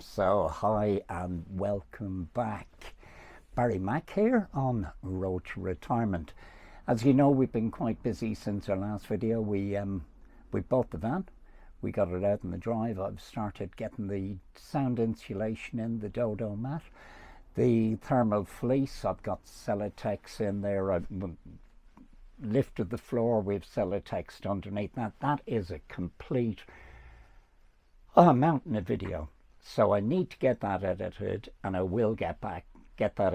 So hi and welcome back. Barry Mack here on Road to Retirement. As you know, we've been quite busy since our last video. We bought the van, we got it out in the drive. I've started getting the sound insulation in, the dodo mat, the thermal fleece. I've got Celotex in there. I've lifted the floor with Celotex underneath that. That is a complete mountain of video. So I need to get that edited, and I will get that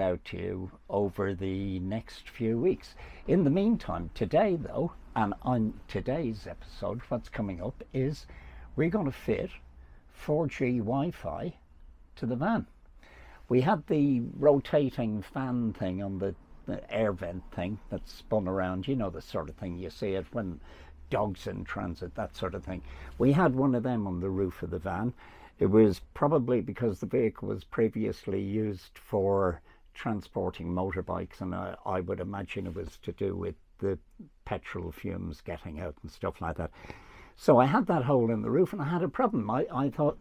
out to you over the next few weeks. In the meantime, today though, and on today's episode, what's coming up is we're going to fit 4G Wi-Fi to the van. We had the rotating fan thing on the air vent thing that spun around, you know, the sort of thing you see it when dogs in transit, that sort of thing. We had one of them on the roof of the van. It was probably because the vehicle was previously used for transporting motorbikes, and I would imagine it was to do with the petrol fumes getting out and stuff like that. So I had that hole in the roof and I had a problem. I thought,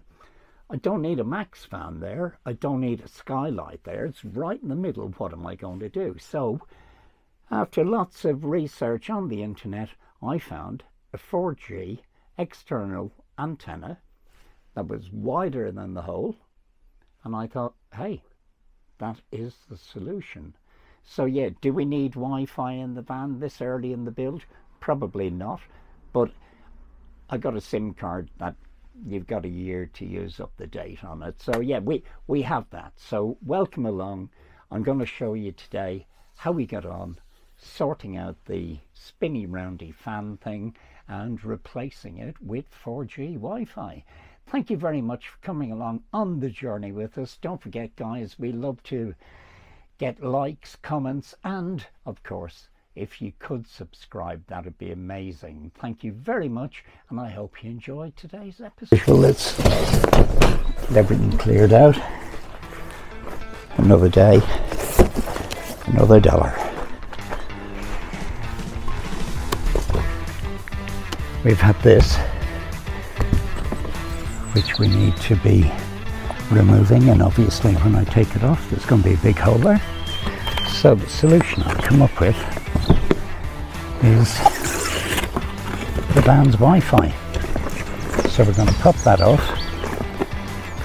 I don't need a max fan there, I don't need a skylight there, it's right in the middle. What am I going to do? So after lots of research on the internet, I found a 4G external antenna that was wider than the hole, and I thought, hey, that is the solution. So yeah, do we need Wi-Fi in the van this early in the build? Probably not, but I got a SIM card that you've got a year to use up the date on it. So yeah, we have that. So welcome along. I'm going to show you today how we got on sorting out the spinny roundy fan thing and replacing it with 4G Wi-Fi. Thank you very much for coming along on the journey with us. Don't forget, guys, we love to get likes, comments, and of course, if you could subscribe, that would be amazing. Thank you very much, and I hope you enjoyed today's episode. Well, let's get everything cleared out. Another day, another dollar. We've had this, which we need to be removing, and obviously when I take it off there's going to be a big hole there. So the solution I've come up with is the van's Wi-Fi. So we're going to pop that off,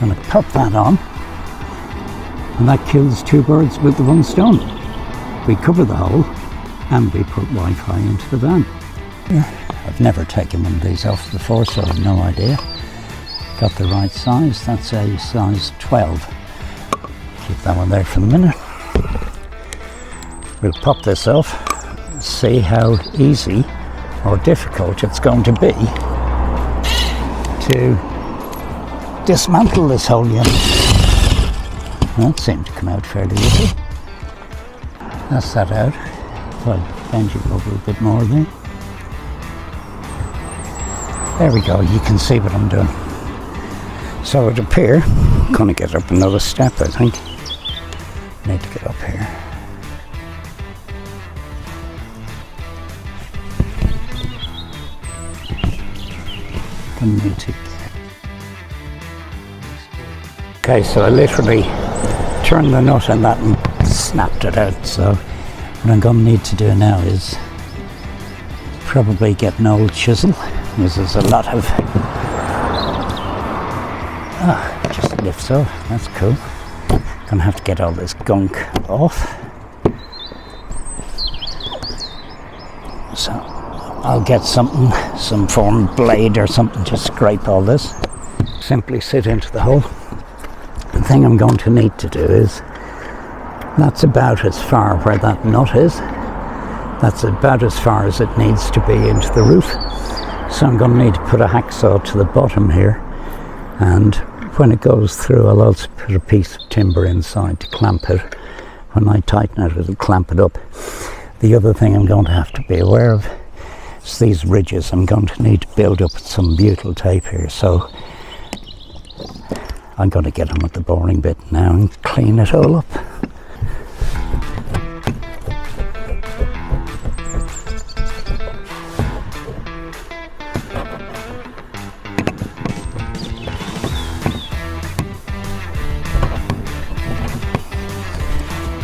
going to pop that on, and that kills two birds with the one stone. We cover the hole and we put Wi-Fi into the van. I've never taken one of these off before, so I have no idea. Got the right size. That's a size 12. Keep that one there for the minute. We'll pop this off, see how easy or difficult it's going to be to dismantle this whole unit. That seemed to come out fairly easy. That's that out. If I bend you over a bit more there. There we go, you can see what I'm doing. So it appears, I'm going to get up another step, I think. Need to get up here. Okay, so I literally turned the nut on that and snapped it out. So what I'm going to need to do now is probably get an old chisel, because there's a lot of just lifts off. That's cool. Gonna have to get all this gunk off. So I'll get something, some form of blade or something to scrape all this. Simply sit into the hole. The thing I'm going to need to do is, that's about as far where that nut is. That's about as far as it needs to be into the roof. So I'm going to need to put a hacksaw to the bottom here, and when it goes through I'll also put a piece of timber inside to clamp it. When I tighten it, it'll clamp it up. The other thing I'm going to have to be aware of is these ridges. I'm going to need to build up some butyl tape here, so I'm going to get on with the boring bit now and clean it all up.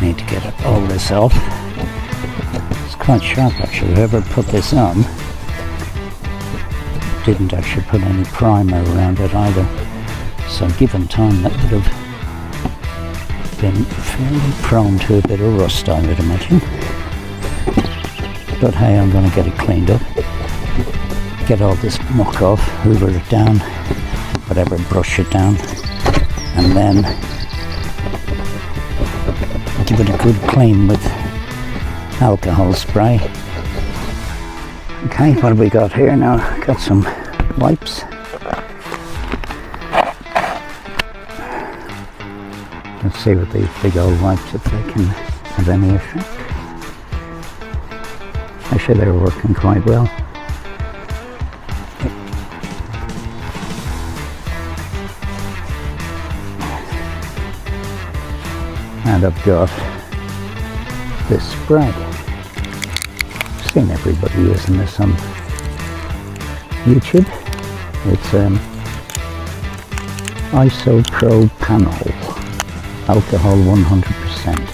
need to get all this off. It's quite sharp actually. Whoever put this on didn't actually put any primer around it either. So given time that would have been fairly prone to a bit of rust, I would imagine. But hey, I'm going to get it cleaned up. Get all this muck off, hoover it down, whatever, brush it down, and then give it a good clean with alcohol spray. Okay, what have we got here now? Got some wipes. Let's see with these big old wipes if they can have any effect. Actually, they're working quite well. And I've got this spray. I've seen everybody using this on YouTube. It's isopropanol, alcohol 100%.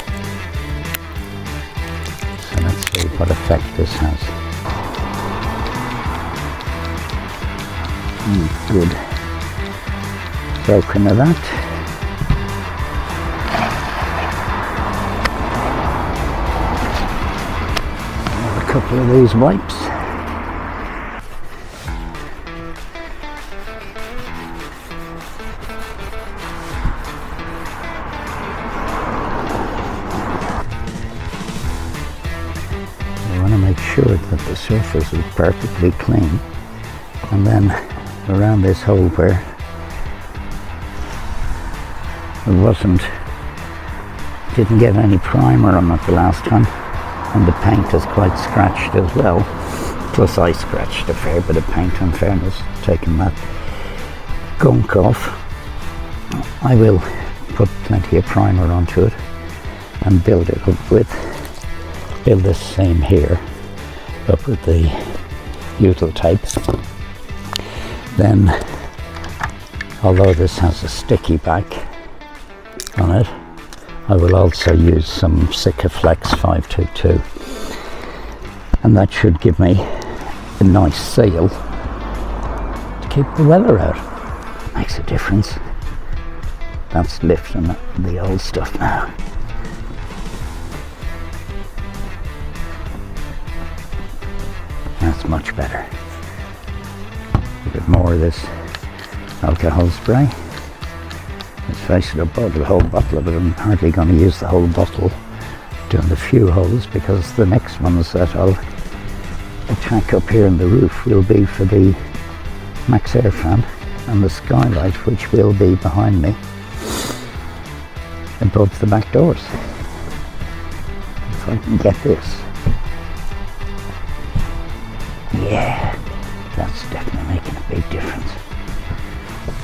So let's see what effect this has. Good. Soaking of that. Couple of these wipes. You want to make sure that the surface is perfectly clean, and then around this hole where didn't get any primer on it the last time. And the paint is quite scratched as well. Plus I scratched a fair bit of paint, in fairness, taking that gunk off. I will put plenty of primer onto it and build it up build this same here up with the butyl tape. Then, although this has a sticky back on it, I will also use some Sikaflex 522, and that should give me a nice seal to keep the weather out. Makes a difference. That's lifting the old stuff now. That's much better. A bit more of this alcohol spray. Let's face it, I bought a whole bottle of it. I'm hardly going to use the whole bottle, doing the few holes, because the next ones that I'll attack up here in the roof will be for the max air fan and the skylight, which will be behind me above the back doors. If I can get this. Yeah, that's definitely making a big difference.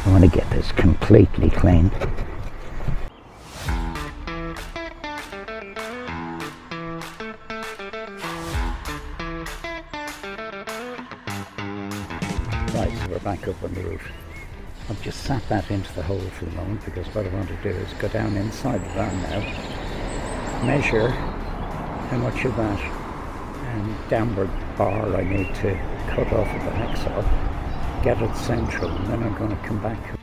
I want to get this completely clean. Right, so we're back up on the roof. I've just sat that into the hole for the moment, because what I want to do is go down inside the barn now, measure how much of that downward bar I need to cut off at the hacksaw, get it central, and then I'm going to come back.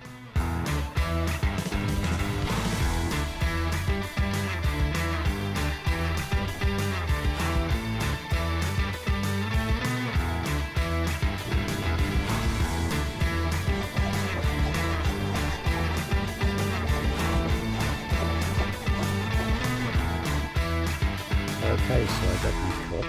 Okay, so I got my cut.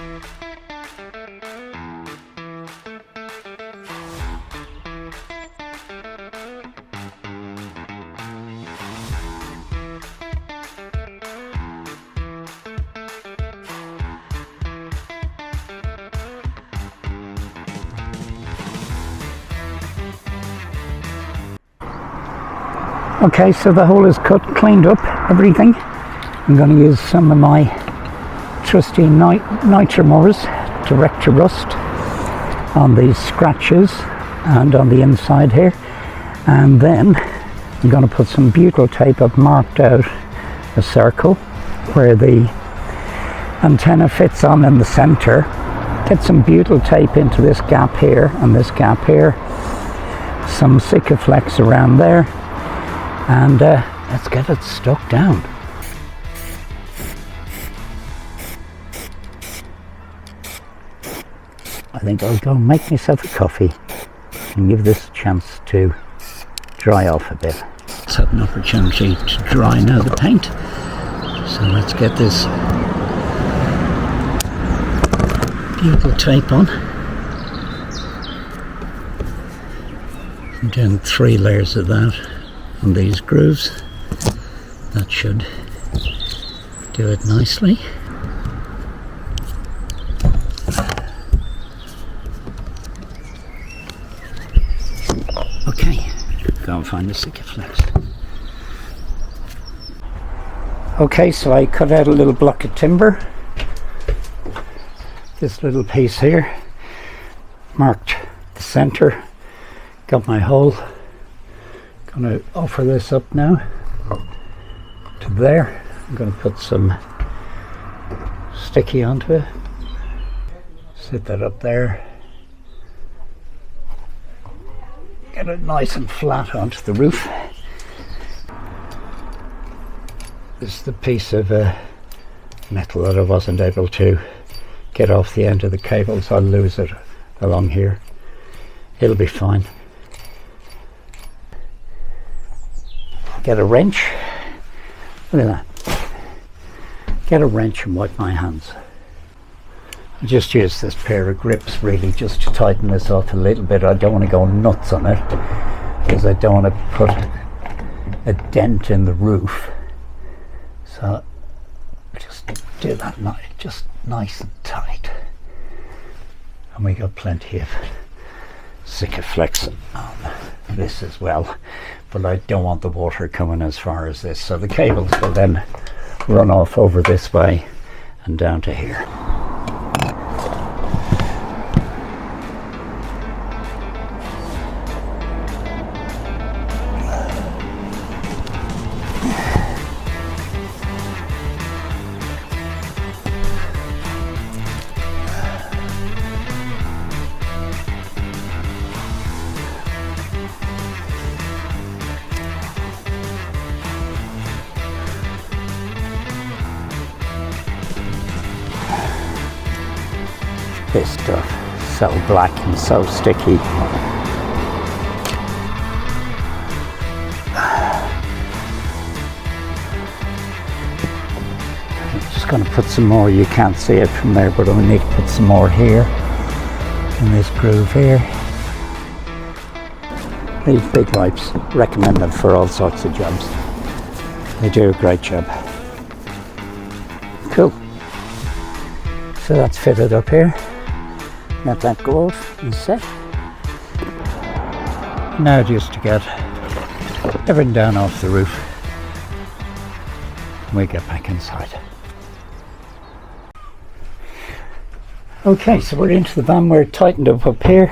Okay, so the hole is cut, cleaned up, everything. I'm going to use some of my trusty nitromors direct to rust on these scratches and on the inside here, and then I'm going to put some butyl tape. I've marked out a circle where the antenna fits on in the center. Get some butyl tape into this gap here and this gap here, some Sikaflex around there, and let's get it stuck down. I think I'll go make myself a coffee and give this a chance to dry off a bit. Let's have an opportunity to dry now the paint. So let's get this butyl tape on. I'm doing 3 layers of that on these grooves. That should do it nicely. Okay, go and find the Sikaflex. Okay, so I cut out a little block of timber. This little piece here, marked the center, got my hole. Gonna offer this up now to there. I'm gonna put some sticky onto it, sit that up there, get it nice and flat onto the roof. This is the piece of metal that I wasn't able to get off the end of the cable, so I'll lose it along here. It'll be fine. Get a wrench. Look at that. Get a wrench and wipe my hands. I just use this pair of grips really just to tighten this off a little bit. I don't want to go nuts on it because I don't want to put a dent in the roof. So just do that just nice and tight. And we got plenty of Sikaflex on this as well. But I don't want the water coming as far as this. So the cables will then run off over this way and down to here. This stuff, so black and so sticky. I'm just going to put some more. You can't see it from there, but I need to put some more here in this groove here. These big wipes, recommend them for all sorts of jobs. They do a great job. Cool. So that's fitted up here. Let that go off and set. Now just to get everything down off the roof, we get back inside. Okay, so we're into the van. We're tightened up here.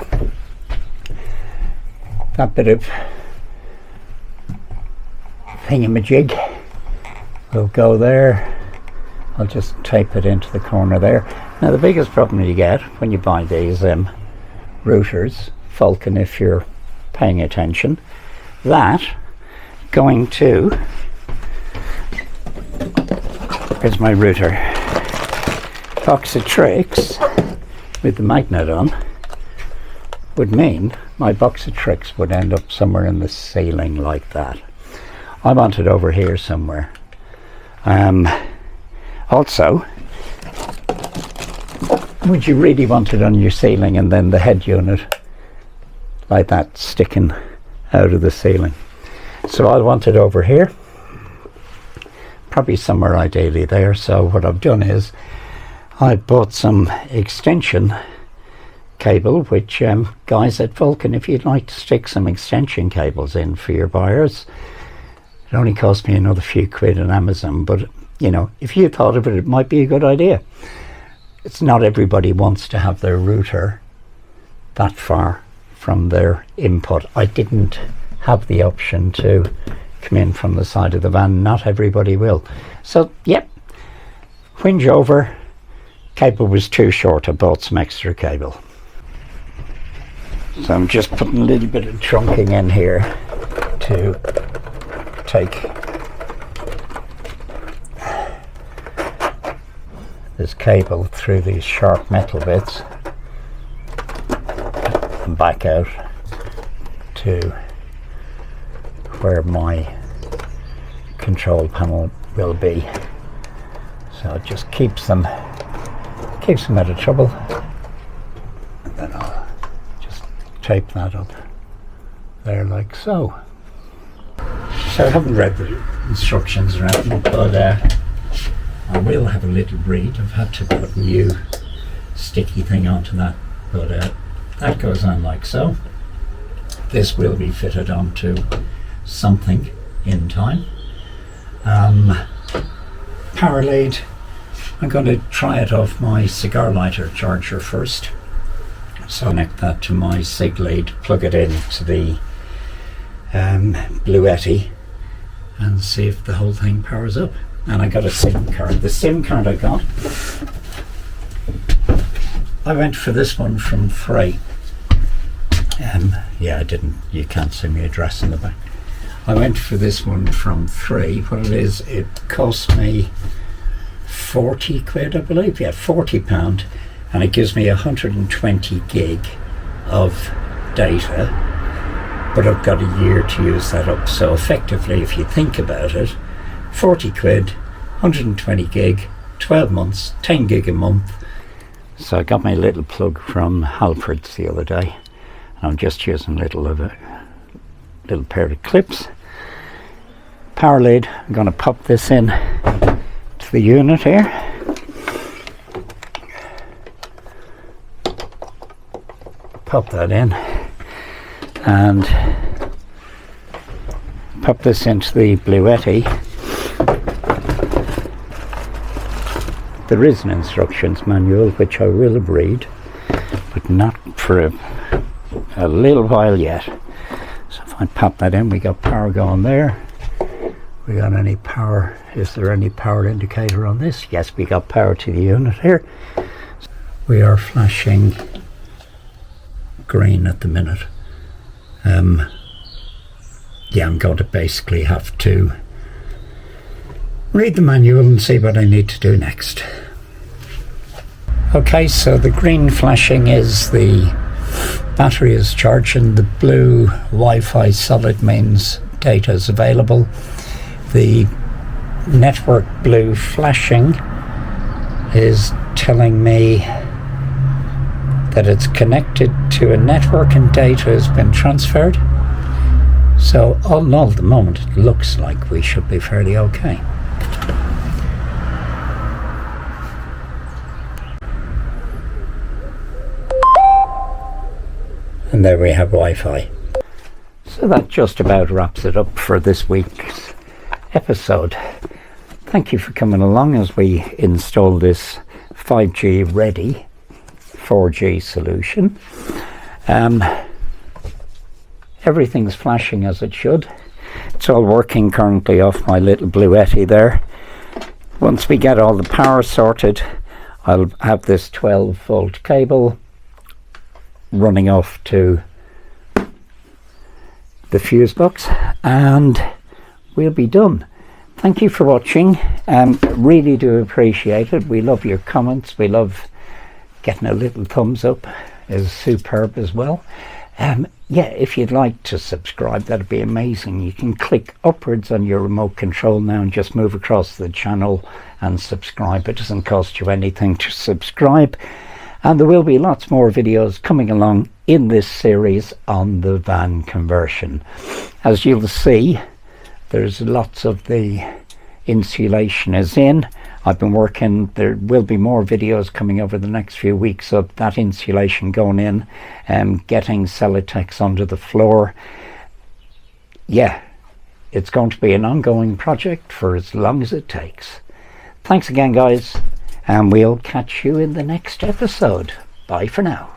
That bit of thingamajig will go there. I'll just tape it into the corner there. Now the biggest problem you get when you buy these routers, Falcon if you're paying attention, that going to, here's my router, box of tricks with the magnet on would mean my box of tricks would end up somewhere in the ceiling like that. I want it over here somewhere. Also, would you really want it on your ceiling and then the head unit like that sticking out of the ceiling? So I'll want it over here, probably somewhere ideally there. So what I've done is I bought some extension cable, which guys at Vulcan, if you'd like to stick some extension cables in for your buyers, it only cost me another few quid on Amazon, but you know, if you thought of it, it might be a good idea. It's not everybody wants to have their router that far from their input. I didn't have the option to come in from the side of the van. Not everybody will. So, yep, Whinge over, cable was too short, I bought some extra cable. So I'm just putting a little bit of trunking in here to take this cable through these sharp metal bits and back out to where my control panel will be. So it just keeps them out of trouble. And then I'll just tape that up there like so. So I haven't read the instructions or anything, but I will have a little read. I've had to put a new sticky thing onto that, but that goes on like so. This will be fitted onto something in time. Power lead, I'm going to try it off my cigar lighter charger first. So connect that to my SIG lead, plug it into the Bluetti and see if the whole thing powers up. And I got a SIM card. The SIM card I got, I went for this one from Frey. Yeah, you can't see my address in the back. I went for this one from Frey. What it is, it cost me 40 quid, I believe. Yeah, £40, and it gives me 120 gig of data, but I've got a year to use that up. So effectively, if you think about it, 40 quid, 120 gig, 12 months, 10 gig a month. So I got my little plug from Halfords the other day. I'm just using a little pair of clips. Power lead, I'm going to pop this in to the unit here. Pop that in and pop this into the Bluetti. There is an instructions manual which I will read, but not for a little while yet. So if I pop that in, we got power going there. We got any power? Is there any power indicator on this? Yes, we got power to the unit here. We are flashing green at the minute. Yeah, I'm going to basically have to read the manual and see what I need to do next. Okay, so the green flashing is the battery is charging. The blue Wi-Fi solid means data is available. The network blue flashing is telling me that it's connected to a network and data has been transferred. So all in all, at the moment, it looks like we should be fairly okay. And there we have Wi-Fi. So that just about wraps it up for this week's episode. Thank you for coming along as we install this 5G ready 4G solution. Everything's flashing as it should. It's all working currently off my little Bluetti there. Once we get all the power sorted, I'll have this 12 volt cable running off to the fuse box and we'll be done. Thank you for watching. Really do appreciate it. We love your comments. We love getting a little thumbs up is superb as well. Yeah, if you'd like to subscribe, that'd be amazing. You can click upwards on your remote control now and just move across the channel and subscribe. It doesn't cost you anything to subscribe. And there will be lots more videos coming along in this series on the van conversion. As you'll see, there's lots of the insulation is in. I've been working, there will be more videos coming over the next few weeks of that insulation going in and getting Celotex under the floor. Yeah, it's going to be an ongoing project for as long as it takes. Thanks again, guys, and we'll catch you in the next episode. Bye for now.